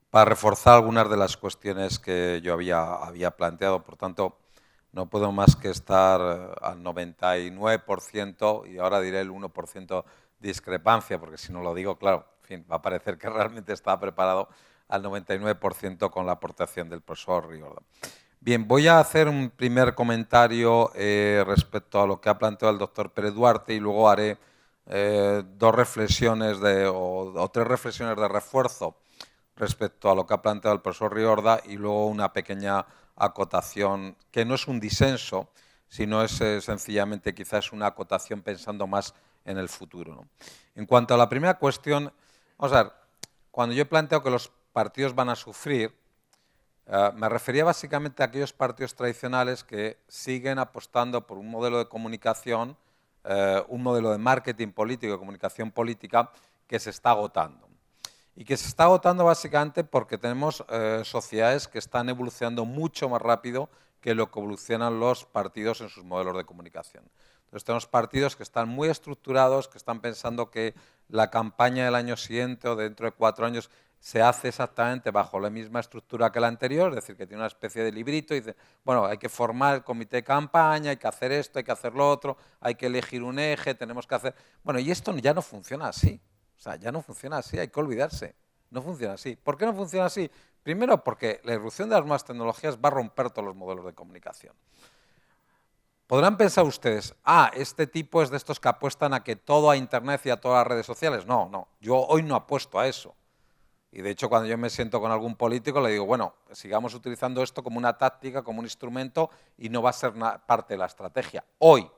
para reforzar algunas de las cuestiones que yo había planteado. Por tanto, no puedo más que estar al 99% y ahora diré el 1% de discrepancia, porque si no lo digo, claro, en fin, va a parecer que realmente estaba preparado al 99% con la aportación del profesor Riordan. Bien, voy a hacer un primer comentario respecto a lo que ha planteado el doctor Pérez Duarte y luego haré dos reflexiones o tres reflexiones de refuerzo respecto a lo que ha planteado el profesor Riorda y luego una pequeña acotación que no es un disenso, sino es sencillamente quizás una acotación pensando más en el futuro, ¿no? En cuanto a la primera cuestión, vamos a ver, cuando yo planteo que los partidos van a sufrir, me refería básicamente a aquellos partidos tradicionales que siguen apostando por un modelo de comunicación, un modelo de marketing político, de comunicación política, que se está agotando. Y que se está agotando básicamente porque tenemos sociedades que están evolucionando mucho más rápido que lo que evolucionan los partidos en sus modelos de comunicación. Entonces tenemos partidos que están muy estructurados, que están pensando que la campaña del año siguiente o dentro de 4 años se hace exactamente bajo la misma estructura que la anterior, es decir, que tiene una especie de librito y dice, bueno, hay que formar el comité de campaña, hay que hacer esto, hay que hacer lo otro, hay que elegir un eje, tenemos que hacer... Bueno, y esto ya no funciona así. O sea, ya no funciona así, hay que olvidarse. No funciona así. ¿Por qué no funciona así? Primero, porque la irrupción de las nuevas tecnologías va a romper todos los modelos de comunicación. Podrán pensar ustedes, este tipo es de estos que apuestan a que todo a Internet y a todas las redes sociales. No, no, yo hoy no apuesto a eso. Y de hecho, cuando yo me siento con algún político, le digo, bueno, sigamos utilizando esto como una táctica, como un instrumento, y no va a ser parte de la estrategia. Hoy.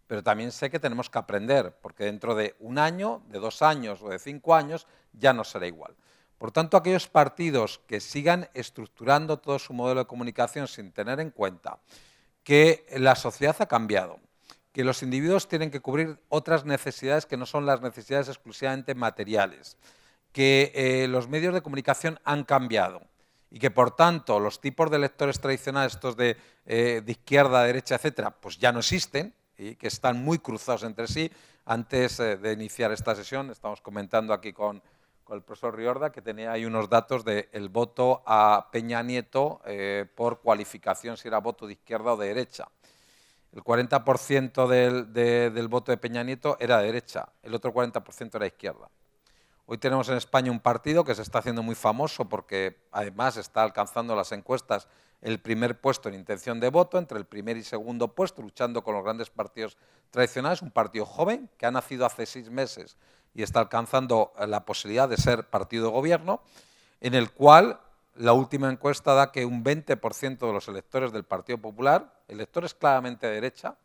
Pero también sé que tenemos que aprender, porque dentro de 1 año, de 2 años o de 5 años ya no será igual. Por tanto, aquellos partidos que sigan estructurando todo su modelo de comunicación sin tener en cuenta que la sociedad ha cambiado, que los individuos tienen que cubrir otras necesidades que no son las necesidades exclusivamente materiales, que los medios de comunicación han cambiado y que, por tanto, los tipos de lectores tradicionales, estos de izquierda, derecha, etcétera, pues ya no existen, y que están muy cruzados entre sí. Antes de iniciar esta sesión, estamos comentando aquí con el profesor Riorda, que tenía ahí unos datos del voto a Peña Nieto por cualificación, si era voto de izquierda o de derecha. El 40% del voto de Peña Nieto era de derecha, el otro 40% era de izquierda. Hoy tenemos en España un partido que se está haciendo muy famoso porque además está alcanzando las encuestas el primer puesto en intención de voto, entre el primer y segundo puesto, luchando con los grandes partidos tradicionales, un partido joven que ha nacido hace 6 meses y está alcanzando la posibilidad de ser partido de gobierno, en el cual la última encuesta da que un 20% de los electores del Partido Popular, electores claramente de derecha,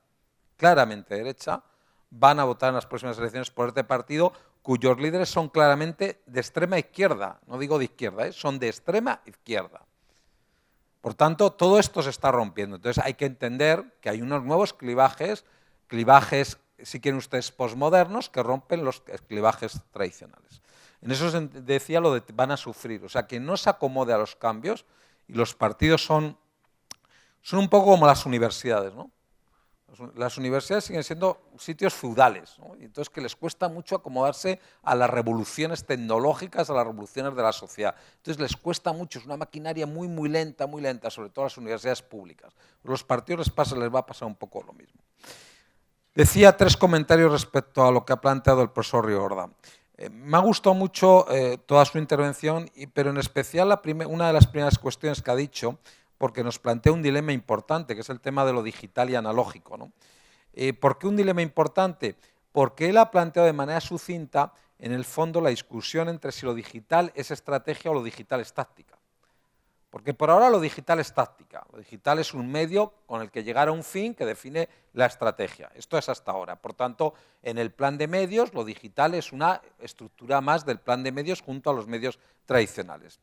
van a votar en las próximas elecciones por este partido, cuyos líderes son claramente de extrema izquierda, no digo de izquierda, son de extrema izquierda. Por tanto, todo esto se está rompiendo. Entonces hay que entender que hay unos nuevos clivajes, si quieren ustedes, posmodernos, que rompen los clivajes tradicionales. En eso se decía lo de van a sufrir, o sea, que no se acomode a los cambios y los partidos son un poco como las universidades, ¿no? Las universidades siguen siendo sitios feudales, ¿no? Y entonces que les cuesta mucho acomodarse a las revoluciones tecnológicas, a las revoluciones de la sociedad. Entonces les cuesta mucho, es una maquinaria muy lenta, sobre todo las universidades públicas. Los partidos les va a pasar un poco lo mismo. Decía 3 comentarios respecto a lo que ha planteado el profesor Riorda. Me ha gustado mucho toda su intervención, pero en especial una de las primeras cuestiones que ha dicho, porque nos plantea un dilema importante, que es el tema de lo digital y analógico, ¿no? ¿Por qué un dilema importante? Porque él ha planteado de manera sucinta, en el fondo, la discusión entre si lo digital es estrategia o lo digital es táctica. Porque por ahora lo digital es táctica, lo digital es un medio con el que llegar a un fin que define la estrategia. Esto es hasta ahora. Por tanto, en el plan de medios, lo digital es una estructura más del plan de medios junto a los medios tradicionales.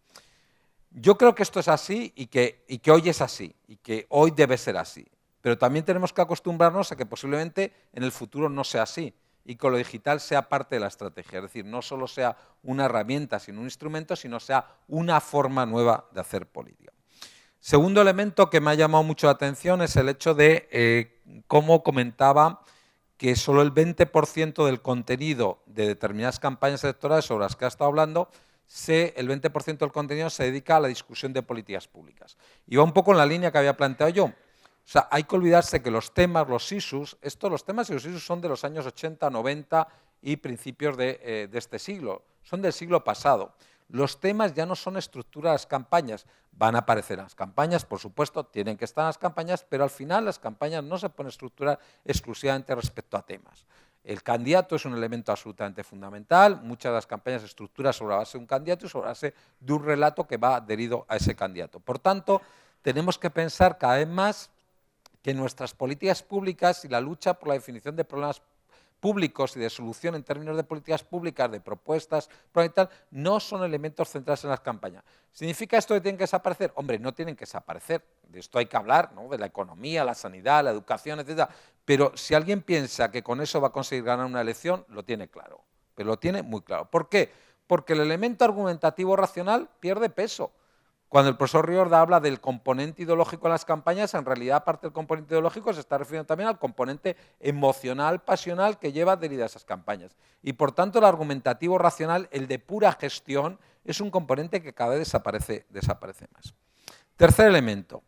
Yo creo que esto es así y que hoy es así y que hoy debe ser así. Pero también tenemos que acostumbrarnos a que posiblemente en el futuro no sea así y que lo digital sea parte de la estrategia. Es decir, no solo sea una herramienta, sino un instrumento, sino sea una forma nueva de hacer política. Segundo elemento que me ha llamado mucho la atención es el hecho de cómo comentaba que solo el 20% del contenido de determinadas campañas electorales sobre las que ha estado hablando el 20% del contenido se dedica a la discusión de políticas públicas. Y va un poco en la línea que había planteado yo. O sea, hay que olvidarse que los temas, los issues, los temas y los issues son de los años 80, 90 y principios de este siglo, son del siglo pasado. Los temas ya no son estructura de las campañas, van a aparecer en las campañas, por supuesto, tienen que estar en las campañas, pero al final las campañas no se pueden estructurar exclusivamente respecto a temas. El candidato es un elemento absolutamente fundamental, muchas de las campañas se estructuran sobre la base de un candidato y sobre la base de un relato que va adherido a ese candidato. Por tanto, tenemos que pensar cada vez más que nuestras políticas públicas y la lucha por la definición de problemas públicos y de solución en términos de políticas públicas, de propuestas, no son elementos centrales en las campañas. ¿Significa esto que tienen que desaparecer? Hombre, no tienen que desaparecer. De esto hay que hablar, ¿no? De la economía, la sanidad, la educación, etc. Pero si alguien piensa que con eso va a conseguir ganar una elección, lo tiene claro. Pero lo tiene muy claro. ¿Por qué? Porque el elemento argumentativo racional pierde peso. Cuando el profesor Riorda habla del componente ideológico en las campañas, en realidad, aparte del componente ideológico, se está refiriendo también al componente emocional, pasional que lleva adherida a esas campañas. Y por tanto, el argumentativo racional, el de pura gestión, es un componente que cada vez desaparece más. Tercer elemento.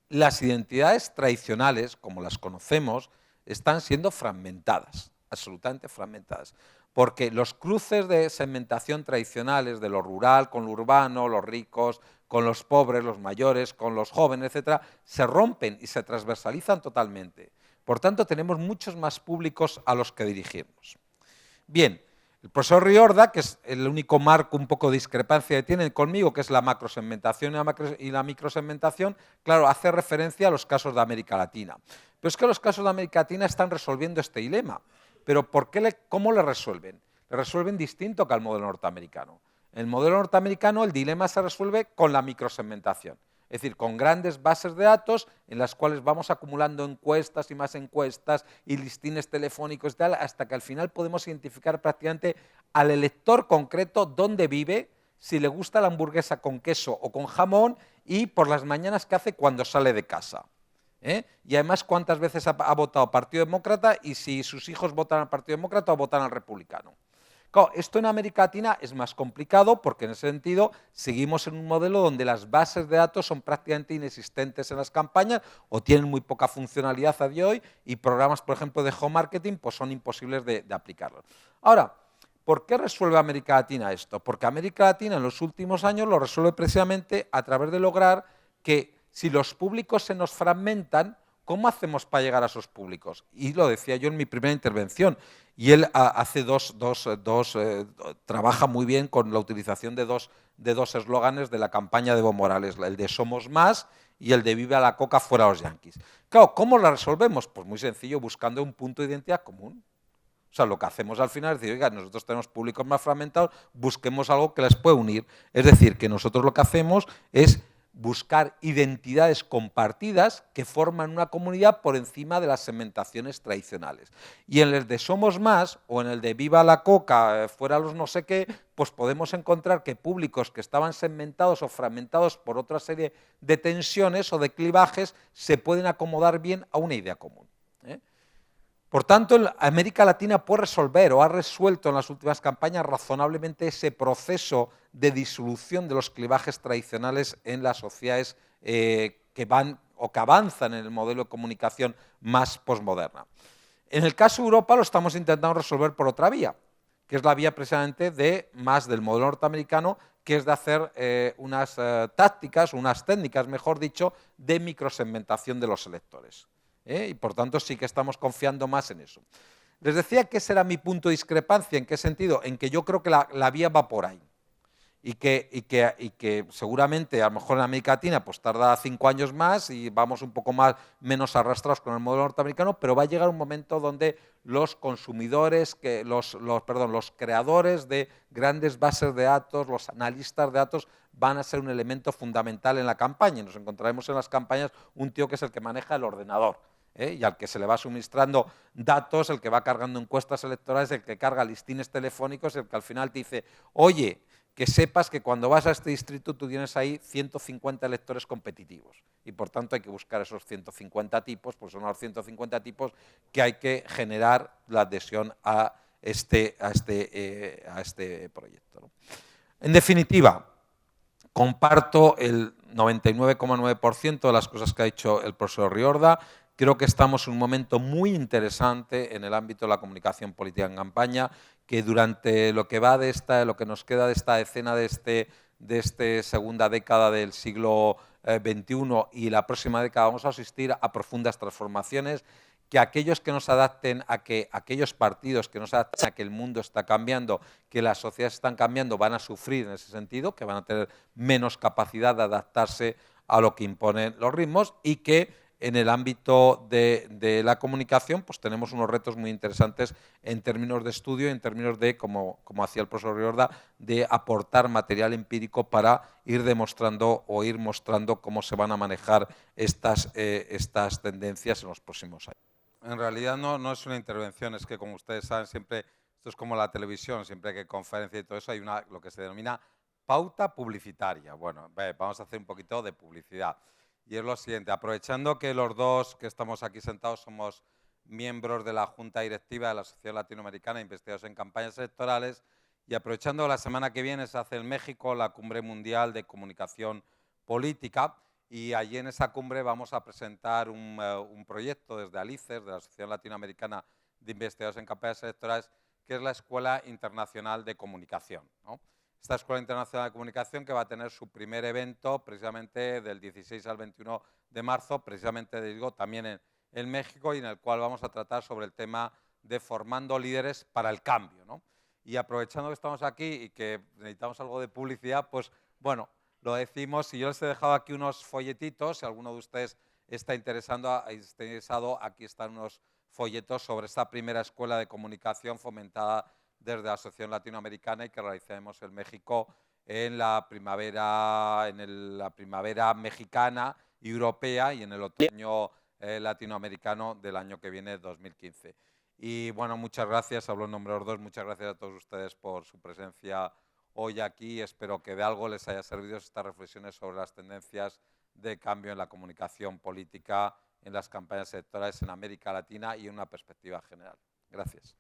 Las identidades tradicionales, como las conocemos, están siendo fragmentadas, absolutamente fragmentadas. Porque los cruces de segmentación tradicionales de lo rural con lo urbano, los ricos con los pobres, los mayores con los jóvenes, etcétera, se rompen y se transversalizan totalmente. Por tanto, tenemos muchos más públicos a los que dirigirnos. Bien, el profesor Riorda, que es el único marco un poco de discrepancia que tiene conmigo, que es la macrosegmentación y la microsegmentación, claro, hace referencia a los casos de América Latina. Pero es que los casos de América Latina están resolviendo este dilema. Pero ¿cómo le resuelven? Le resuelven distinto que al modelo norteamericano. En el modelo norteamericano el dilema se resuelve con la microsegmentación, es decir, con grandes bases de datos en las cuales vamos acumulando encuestas y más encuestas y listines telefónicos y tal, hasta que al final podemos identificar prácticamente al elector concreto dónde vive, si le gusta la hamburguesa con queso o con jamón y por las mañanas qué hace cuando sale de casa. Y además cuántas veces ha votado Partido Demócrata y si sus hijos votan al Partido Demócrata o votan al Republicano. Claro, esto en América Latina es más complicado porque en ese sentido seguimos en un modelo donde las bases de datos son prácticamente inexistentes en las campañas o tienen muy poca funcionalidad a día de hoy y programas, por ejemplo, de home marketing pues son imposibles de aplicarlos. Ahora, ¿por qué resuelve América Latina esto? Porque América Latina en los últimos años lo resuelve precisamente a través de lograr que si los públicos se nos fragmentan, ¿cómo hacemos para llegar a esos públicos? Y lo decía yo en mi primera intervención. Y él trabaja muy bien con la utilización de dos eslóganes de la campaña de Evo Morales, el de Somos Más y el de Viva la Coca, fuera los yanquis. Claro, ¿cómo la resolvemos? Pues muy sencillo, buscando un punto de identidad común. O sea, lo que hacemos al final es decir, oiga, nosotros tenemos públicos más fragmentados, busquemos algo que les pueda unir. Es decir, que nosotros lo que hacemos es buscar identidades compartidas que forman una comunidad por encima de las segmentaciones tradicionales. Y en el de Somos Más o en el de Viva la Coca, fuera los no sé qué, pues podemos encontrar que públicos que estaban segmentados o fragmentados por otra serie de tensiones o de clivajes se pueden acomodar bien a una idea común. Por tanto, América Latina puede resolver o ha resuelto en las últimas campañas razonablemente ese proceso de disolución de los clivajes tradicionales en las sociedades que van o que avanzan en el modelo de comunicación más posmoderna. En el caso de Europa lo estamos intentando resolver por otra vía, que es la vía precisamente más del modelo norteamericano, que es de hacer unas tácticas, unas técnicas, mejor dicho, de microsegmentación de los electores. Y por tanto sí que estamos confiando más en eso. Les decía que ese era mi punto de discrepancia. ¿En qué sentido? En que yo creo que la vía va por ahí. Y que seguramente, a lo mejor en América Latina, pues tarda 5 años más y vamos un poco menos arrastrados con el modelo norteamericano, pero va a llegar un momento donde los consumidores, los creadores de grandes bases de datos, los analistas de datos, van a ser un elemento fundamental en la campaña. Y nos encontraremos en las campañas un tío que es el que maneja el ordenador. Y al que se le va suministrando datos, el que va cargando encuestas electorales, el que carga listines telefónicos, el que al final te dice, oye, que sepas que cuando vas a este distrito tú tienes ahí 150 electores competitivos y por tanto hay que buscar esos 150 tipos, pues son los 150 tipos que hay que generar la adhesión a este proyecto, ¿no? En definitiva, comparto el 99,9% de las cosas que ha dicho el profesor Riorda. Creo que estamos en un momento muy interesante en el ámbito de la comunicación política en campaña, que durante lo que va de lo que nos queda de esta decena de esta segunda década del siglo XXI y la próxima década vamos a asistir a profundas transformaciones, que aquellos que nos adapten a que aquellos partidos que nos adapten a que el mundo está cambiando, que las sociedades están cambiando, van a sufrir en ese sentido, que van a tener menos capacidad de adaptarse a lo que imponen los ritmos, y que en el ámbito de la comunicación pues tenemos unos retos muy interesantes en términos de estudio, en términos de, como hacía el profesor Riorda, de aportar material empírico para ir demostrando o ir mostrando cómo se van a manejar estas tendencias en los próximos años. En realidad no es una intervención, es que como ustedes saben siempre, esto es como la televisión, siempre que hay conferencia y todo eso hay lo que se denomina pauta publicitaria. Bueno, vamos a hacer un poquito de publicidad. Y es lo siguiente, aprovechando que los dos que estamos aquí sentados somos miembros de la Junta Directiva de la Asociación Latinoamericana de Investigadores en Campañas Electorales, y aprovechando la semana que viene se hace en México la Cumbre Mundial de Comunicación Política, y allí en esa cumbre vamos a presentar un proyecto desde ALICES, de la Asociación Latinoamericana de Investigadores en Campañas Electorales, que es la Escuela Internacional de Comunicación, ¿no? Esta Escuela Internacional de Comunicación, que va a tener su primer evento precisamente del 16 al 21 de marzo, precisamente digo, también en México, y en el cual vamos a tratar sobre el tema de formando líderes para el cambio, ¿no? Y aprovechando que estamos aquí y que necesitamos algo de publicidad, pues bueno, lo decimos, y yo les he dejado aquí unos folletitos, si alguno de ustedes está interesado, aquí están unos folletos sobre esta primera escuela de comunicación fomentada desde la Asociación Latinoamericana y que realizaremos en México en la primavera mexicana y europea, y en el otoño latinoamericano del año que viene, 2015. Y bueno, muchas gracias, hablo en nombre de los dos, muchas gracias a todos ustedes por su presencia hoy aquí. Espero que de algo les haya servido estas reflexiones sobre las tendencias de cambio en la comunicación política, en las campañas electorales en América Latina y en una perspectiva general. Gracias.